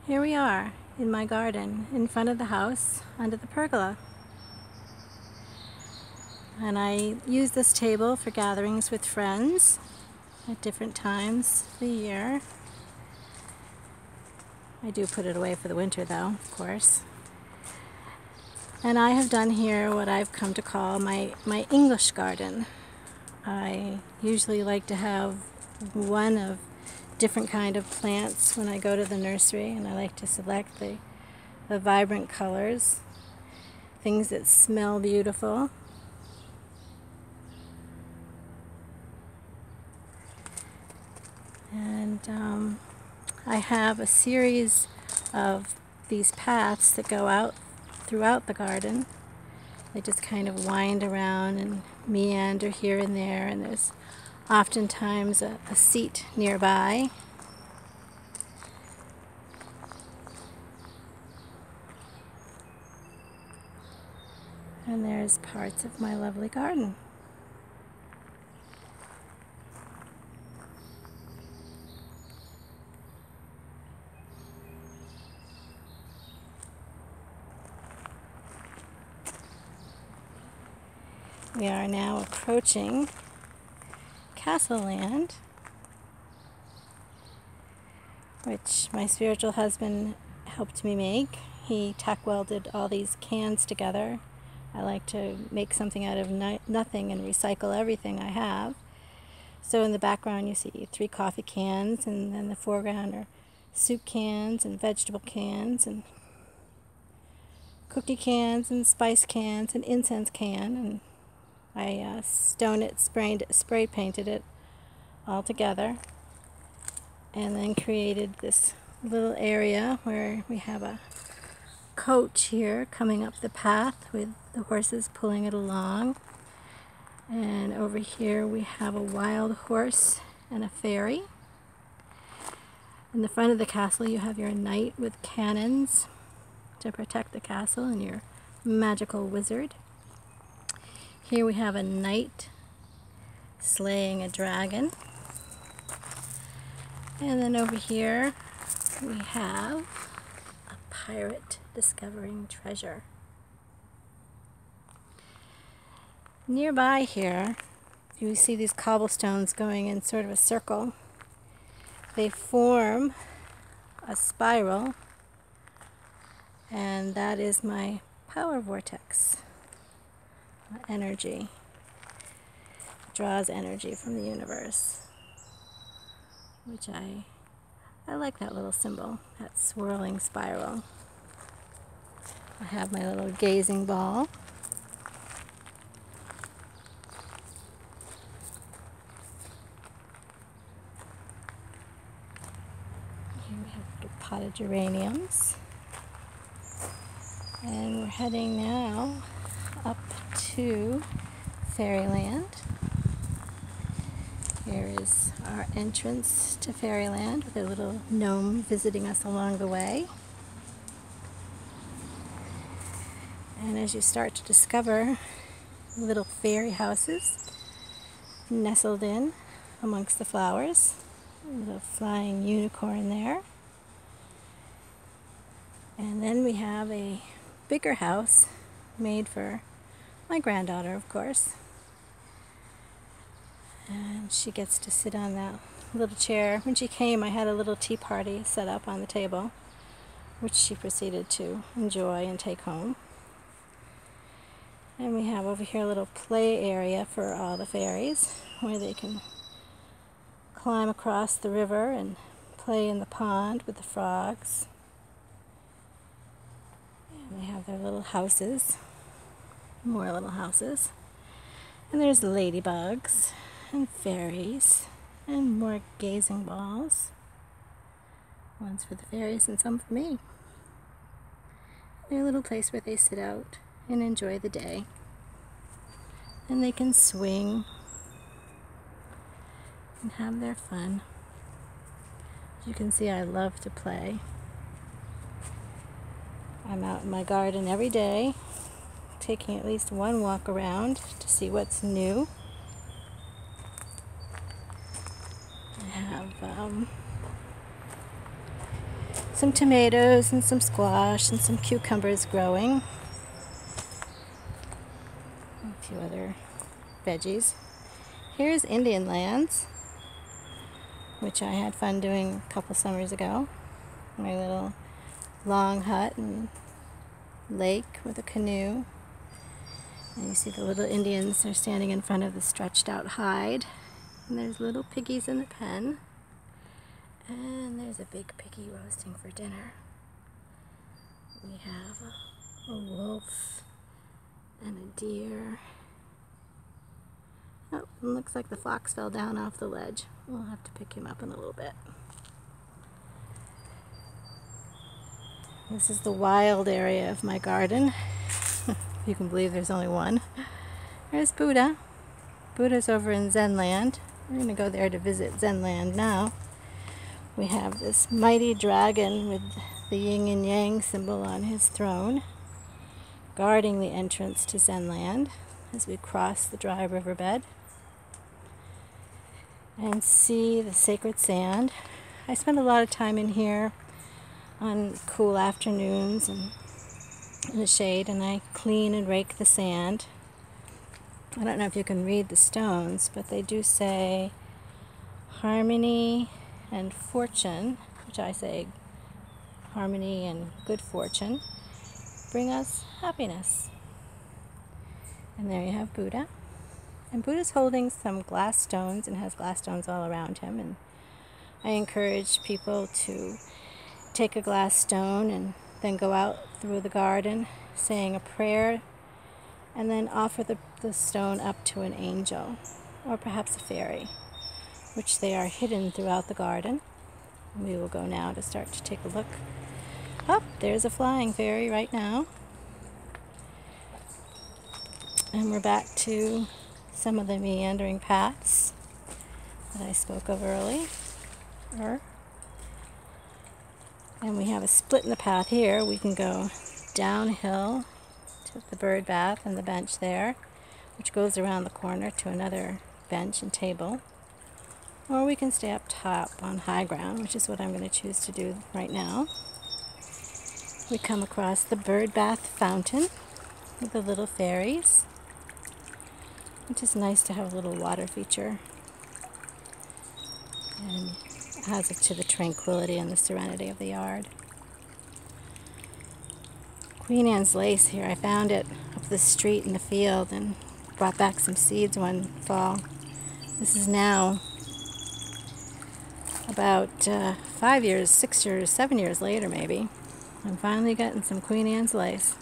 Here we are in my garden in front of the house under the pergola. And I use this table for gatherings with friends at different times of the year. I do put it away for the winter though, of course. And I have done here what I've come to call my English garden. I usually like to have one of different kind of plants when I go to the nursery, and I like to select the vibrant colors, things that smell beautiful. And I have a series of these paths that go out throughout the garden. They just kind of wind around and meander here and there, and there's oftentimes a seat nearby. And there's parts of my lovely garden. We are now approaching Castleland, which my spiritual husband helped me make. He tack welded all these cans together. I like to make something out of nothing and recycle everything I have. So in the background you see 3 coffee cans, and then the foreground are soup cans and vegetable cans and cookie cans and spice cans and incense can, and I spray painted it all together, and then created this little area where we have a coach here coming up the path with the horses pulling it along. And over here we have a wild horse and a fairy. In the front of the castle you have your knight with cannons to protect the castle and your magical wizard. Here we have a knight slaying a dragon. And then over here we have a pirate discovering treasure. Nearby here you see these cobblestones going in sort of a circle. They form a spiral, and that is my power vortex. Energy. It draws energy from the universe, which I like that little symbol, that swirling spiral. I have my little gazing ball. Here we have little potted geraniums. And we're heading now up to Fairyland. Here is our entrance to Fairyland with a little gnome visiting us along the way. And as you start to discover little fairy houses nestled in amongst the flowers, a little flying unicorn there. And then we have a bigger house made for my granddaughter, of course. And she gets to sit on that little chair. When she came, I had a little tea party set up on the table, which she proceeded to enjoy and take home. And we have over here a little play area for all the fairies, where they can climb across the river and play in the pond with the frogs. And they have their little houses, more little houses. And there's ladybugs and fairies and more gazing balls. One's for the fairies and some for me. They're a little place where they sit out and enjoy the day. And they can swing and have their fun. As you can see, I love to play. I'm out in my garden every day, taking at least one walk around to see what's new. I have some tomatoes and some squash and some cucumbers growing. A few other veggies. Here's Indian Lands, which I had fun doing a couple summers ago. My little long hut and lake with a canoe. And you see the little Indians are standing in front of the stretched out hide. And there's little piggies in the pen. And there's a big piggy roasting for dinner. We have a wolf and a deer. Oh, it looks like the fox fell down off the ledge. We'll have to pick him up in a little bit. This is the wild area of my garden. You can believe there's only one. There's Buddha. Buddha's over in Zenland. We're going to go there to visit Zenland now. We have this mighty dragon with the yin and yang symbol on his throne, guarding the entrance to Zenland as we cross the dry riverbed and see the sacred sand. I spend a lot of time in here on cool afternoons and in the shade, and I clean and rake the sand. I don't know if you can read the stones, but they do say harmony and fortune, which I say harmony and good fortune bring us happiness. And there you have Buddha. And Buddha's holding some glass stones and has glass stones all around him. And I encourage people to take a glass stone and then go out through the garden saying a prayer and then offer the stone up to an angel or perhaps a fairy, which they are hidden throughout the garden. We will go now to start to take a look. Oh, there's a flying fairy right now. And we're back to some of the meandering paths that I spoke of earlier. And we have a split in the path here. We can go downhill to the bird bath and the bench there, which goes around the corner to another bench and table. Or we can stay up top on high ground, which is what I'm going to choose to do right now. We come across the Birdbath Fountain with the little fairies, which is nice to have a little water feature. And adds it to the tranquility and the serenity of the yard. Queen Anne's lace here, I found it up the street in the field and brought back some seeds one fall. This is now about 5 years, 6 years, 7 years later maybe. I'm finally getting some Queen Anne's lace.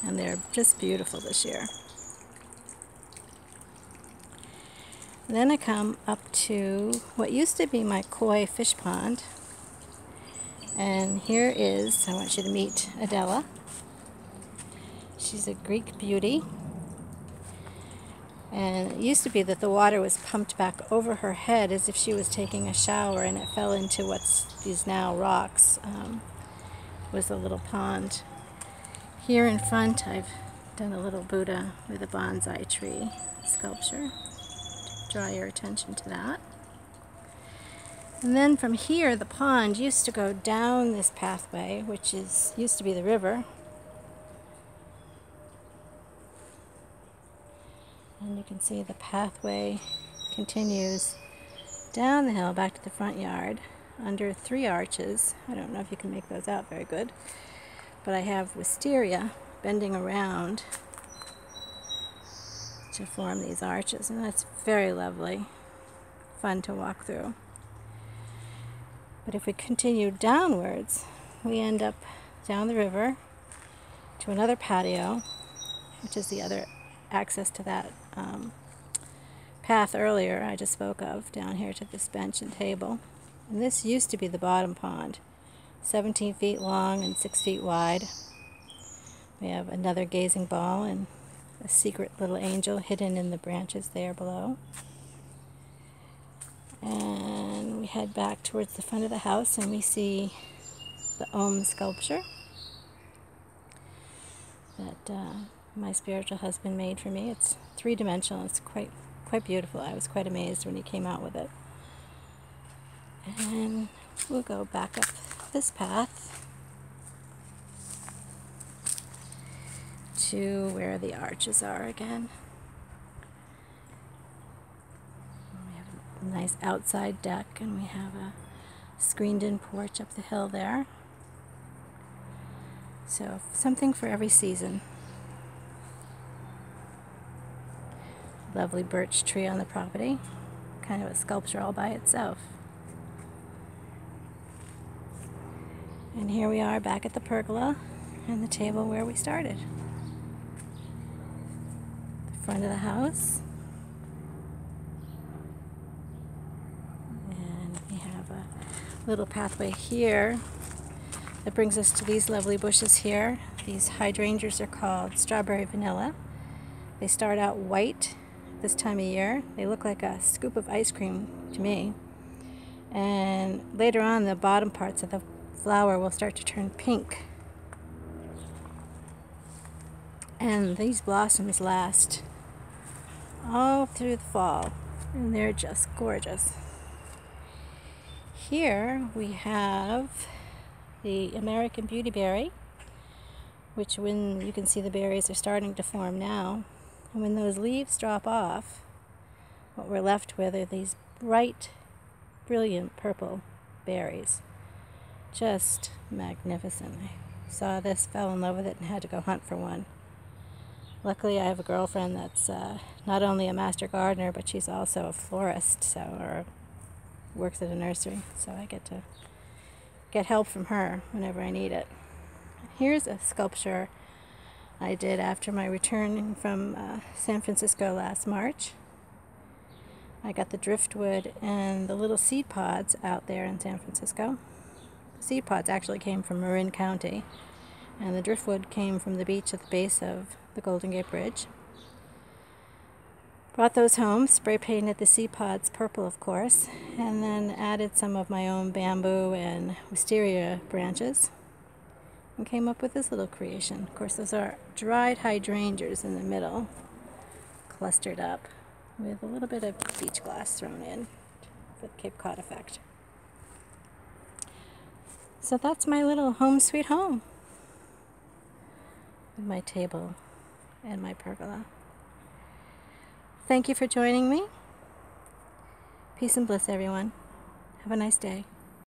And they're just beautiful this year. Then I come up to what used to be my koi fish pond. And here is, I want you to meet Adela. She's a Greek beauty. And it used to be that the water was pumped back over her head as if she was taking a shower, and it fell into what's these now rocks. Was a little pond. Here in front I've done a little Buddha with a bonsai tree sculpture. Draw your attention to that. And then from here, the pond used to go down this pathway, which used to be the river. And you can see the pathway continues down the hill back to the front yard under 3 arches. I don't know if you can make those out very good, but I have wisteria bending around to form these arches, and that's very lovely, fun to walk through. But if we continue downwards, we end up down the river to another patio, which is the other access to that path earlier I just spoke of, down here to this bench and table. And this used to be the bottom pond, 17 feet long and 6 feet wide. We have another gazing ball and a secret little angel hidden in the branches there below. And we head back towards the front of the house and we see the Om sculpture that my spiritual husband made for me. It's 3-dimensional. It's quite beautiful. I was quite amazed when he came out with it. And we'll go back up this path to where the arches are again. We have a nice outside deck, and we have a screened-in porch up the hill there. So something for every season. Lovely birch tree on the property. Kind of a sculpture all by itself. And here we are back at the pergola and the table where we started. The front of the house. And we have a little pathway here that brings us to these lovely bushes here. These hydrangeas are called strawberry vanilla. They start out white this time of year. They look like a scoop of ice cream to me. And later on, the bottom parts of the flower will start to turn pink. And these blossoms last all through the fall, and they're just gorgeous. Here we have the American Beautyberry, which, when you can see the berries are starting to form now, and when those leaves drop off, what we're left with are these bright, brilliant purple berries. Just magnificent. I saw this, fell in love with it, and had to go hunt for one. Luckily, I have a girlfriend that's not only a master gardener, but she's also a florist, or works at a nursery, so I get to get help from her whenever I need it. Here's a sculpture I did after my return from San Francisco last March. I got the driftwood and the little seed pods out there in San Francisco. The seed pods actually came from Marin County, and the driftwood came from the beach at the base of the Golden Gate Bridge. Brought those home, spray painted the seed pods purple, of course, and then added some of my own bamboo and wisteria branches, and came up with this little creation. Of course, those are dried hydrangeas in the middle, clustered up, with a little bit of beach glass thrown in for the Cape Cod effect. So that's my little home sweet home, with my table and my pergola. Thank you for joining me. Peace and bliss, everyone. Have a nice day.